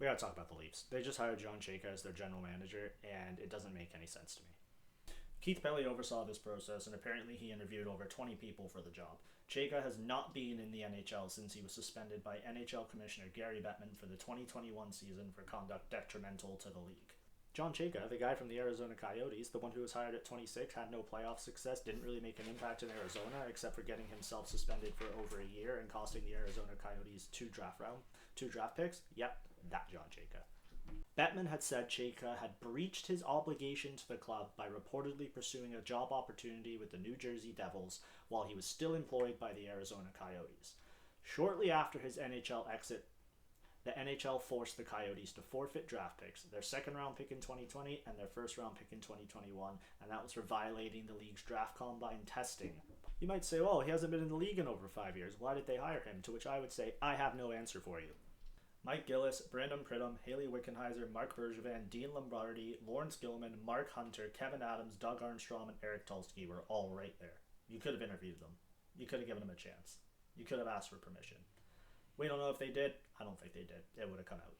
We gotta talk about the Leafs. They just hired John Chayka as their general manager, and it doesn't make any sense to me. Keith Pelly oversaw this process, and apparently he interviewed over 20 people for the job. Chayka has not been in the NHL since he was suspended by NHL Commissioner Gary Bettman for the 2021 season for conduct detrimental to the league. John Chayka, the guy from the Arizona Coyotes, the one who was hired at 26, had no playoff success, didn't really make an impact in Arizona except for getting himself suspended for over a year and costing the Arizona Coyotes two draft picks. Yep, that John Chayka. Bettman had said Chayka had breached his obligation to the club by reportedly pursuing a job opportunity with the New Jersey Devils while he was still employed by the Arizona Coyotes. Shortly after his NHL exit, the NHL forced the Coyotes to forfeit draft picks, their second round pick in 2020 and their first round pick in 2021, and that was for violating the league's draft combine testing. You might say, well, he hasn't been in the league in over 5 years. Why did they hire him? To which I would say, I have no answer for you. Mike Gillis, Brandon Pridham, Haley Wickenheiser, Mark Bergevin, Dean Lombardi, Lawrence Gilman, Mark Hunter, Kevin Adams, Doug Armstrong, and Eric Tulsky were all right there. You could have interviewed them. You could have given them a chance. You could have asked for permission. We don't know if they did. I don't think they did. It would have come out.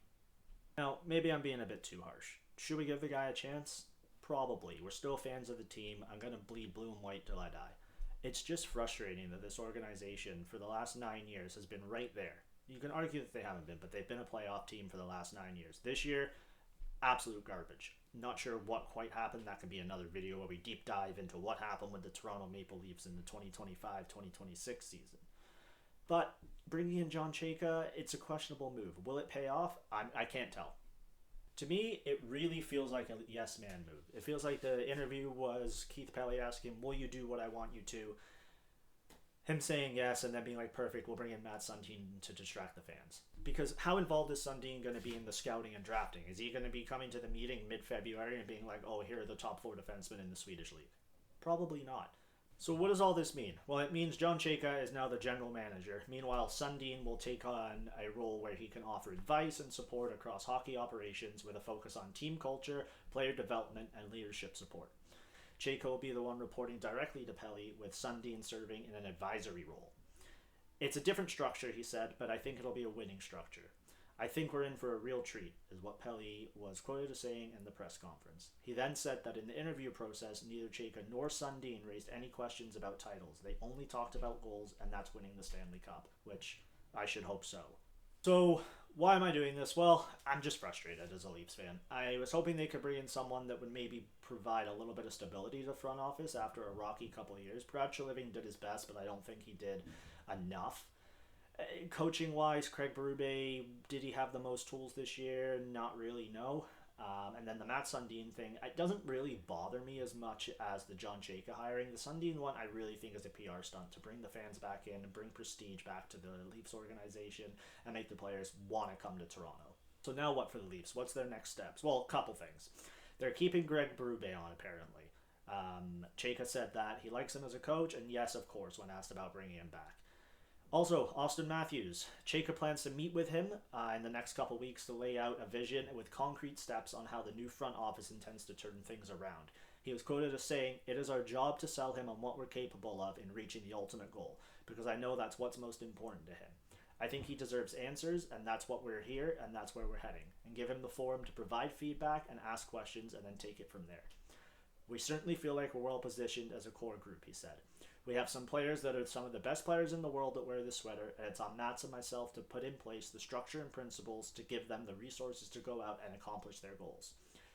Now, maybe I'm being a bit too harsh. Should we give the guy a chance? Probably. We're still fans of the team. I'm going to bleed blue and white till I die. It's just frustrating that this organization for the last 9 years has been right there. You can argue that they haven't been, but they've been a playoff team for the last 9 years. This year, absolute garbage. Not sure what quite happened. That could be another video where we deep dive into what happened with the Toronto Maple Leafs in the 2025-2026 season. But bringing in John Chayka, it's a questionable move. Will it pay off? I can't tell. To me, it really feels like a yes man move. It feels like the interview was Keith Pelly asking, will you do what I want you to? Him saying yes and then being like, perfect, we'll bring in Matt Sundin to distract the fans. Because how involved is Sundin going to be in the scouting and drafting? Is he going to be coming to the meeting mid-February and being like, oh, here are the top 4 defensemen in the Swedish league? Probably not. So what does all this mean? Well, it means John Chayka is now the general manager. Meanwhile, Sundin will take on a role where he can offer advice and support across hockey operations with a focus on team culture, player development, and leadership support. Chayka will be the one reporting directly to Pelly, with Sundin serving in an advisory role. It's a different structure, he said, but I think it'll be a winning structure. I think we're in for a real treat, is what Pelly was quoted as saying in the press conference. He then said that in the interview process, neither Chayka nor Sundin raised any questions about titles. They only talked about goals, and that's winning the Stanley Cup, which I should hope so. So, why am I doing this? Well, I'm just frustrated as a Leafs fan. I was hoping they could bring in someone that would maybe provide a little bit of stability to the front office after a rocky couple of years. Brad Treliving did his best, but I don't think he did enough. Coaching wise, Craig Berube, did he have the most tools this year? Not really, no. And then the Matt Sundin thing, it doesn't really bother me as much as the John Chayka hiring. The Sundin one, I really think is a PR stunt to bring the fans back in and bring prestige back to the Leafs organization and make the players want to come to Toronto. So now what for the Leafs? What's their next steps? Well, a couple things. They're keeping Greg Berube on, apparently. Chayka said that he likes him as a coach, and yes, of course, when asked about bringing him back. Also, Austin Matthews. Chayka plans to meet with him in the next couple weeks to lay out a vision with concrete steps on how the new front office intends to turn things around. He was quoted as saying, "It is our job to sell him on what we're capable of in reaching the ultimate goal, because I know that's what's most important to him. I think he deserves answers, and that's what we're here, and that's where we're heading, and give him the forum to provide feedback and ask questions and then take it from there. We certainly feel like we're well positioned as a core group," he said. "We have some players that are some of the best players in the world that wear this sweater, and it's on Mats and myself to put in place the structure and principles to give them the resources to go out and accomplish their goals."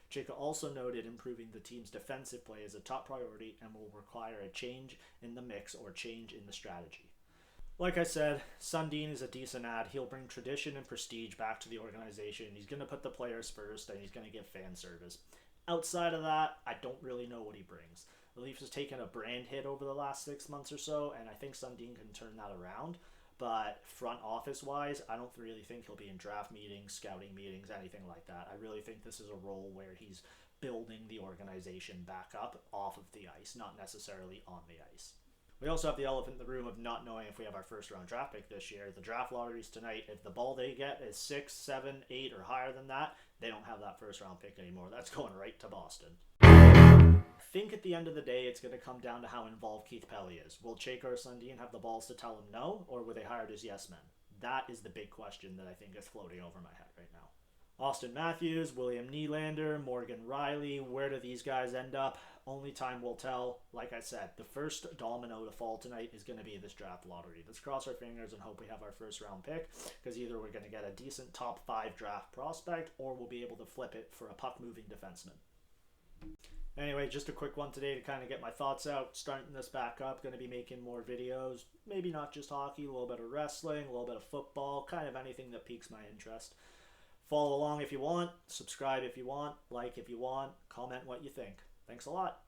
Chayka also noted improving the team's defensive play is a top priority and will require a change in the mix or change in the strategy. Like I said, Sundin is a decent ad. He'll bring tradition and prestige back to the organization. He's going to put the players first, and he's going to give fan service. Outside of that, I don't really know what he brings. The Leafs has taken a brand hit over the last 6 months or so, and I think Sundin can turn that around. But front office-wise, I don't really think he'll be in draft meetings, scouting meetings, anything like that. I really think this is a role where he's building the organization back up off of the ice, not necessarily on the ice. We also have the elephant in the room of not knowing if we have our first-round draft pick this year. The draft lotteries tonight, if the ball they get is 6, 7, 8, or higher than that, they don't have that first-round pick anymore. That's going right to Boston. I think at the end of the day, it's going to come down to how involved Keith Pelly is. Will Chayka or Sundin have the balls to tell him no, or were they hired as yes men? That is the big question that I think is floating over my head right now. Austin Matthews, William Nylander, Morgan Riley. Where do these guys end up? Only time will tell. Like I said, the first domino to fall tonight is going to be this draft lottery. Let's cross our fingers and hope we have our first round pick, because either we're going to get a decent top 5 draft prospect or we'll be able to flip it for a puck moving defenseman. Anyway, just a quick one today to kind of get my thoughts out. Starting this back up, going to be making more videos. Maybe not just hockey, a little bit of wrestling, a little bit of football, kind of anything that piques my interest. Follow along if you want, subscribe if you want, like if you want, comment what you think. Thanks a lot.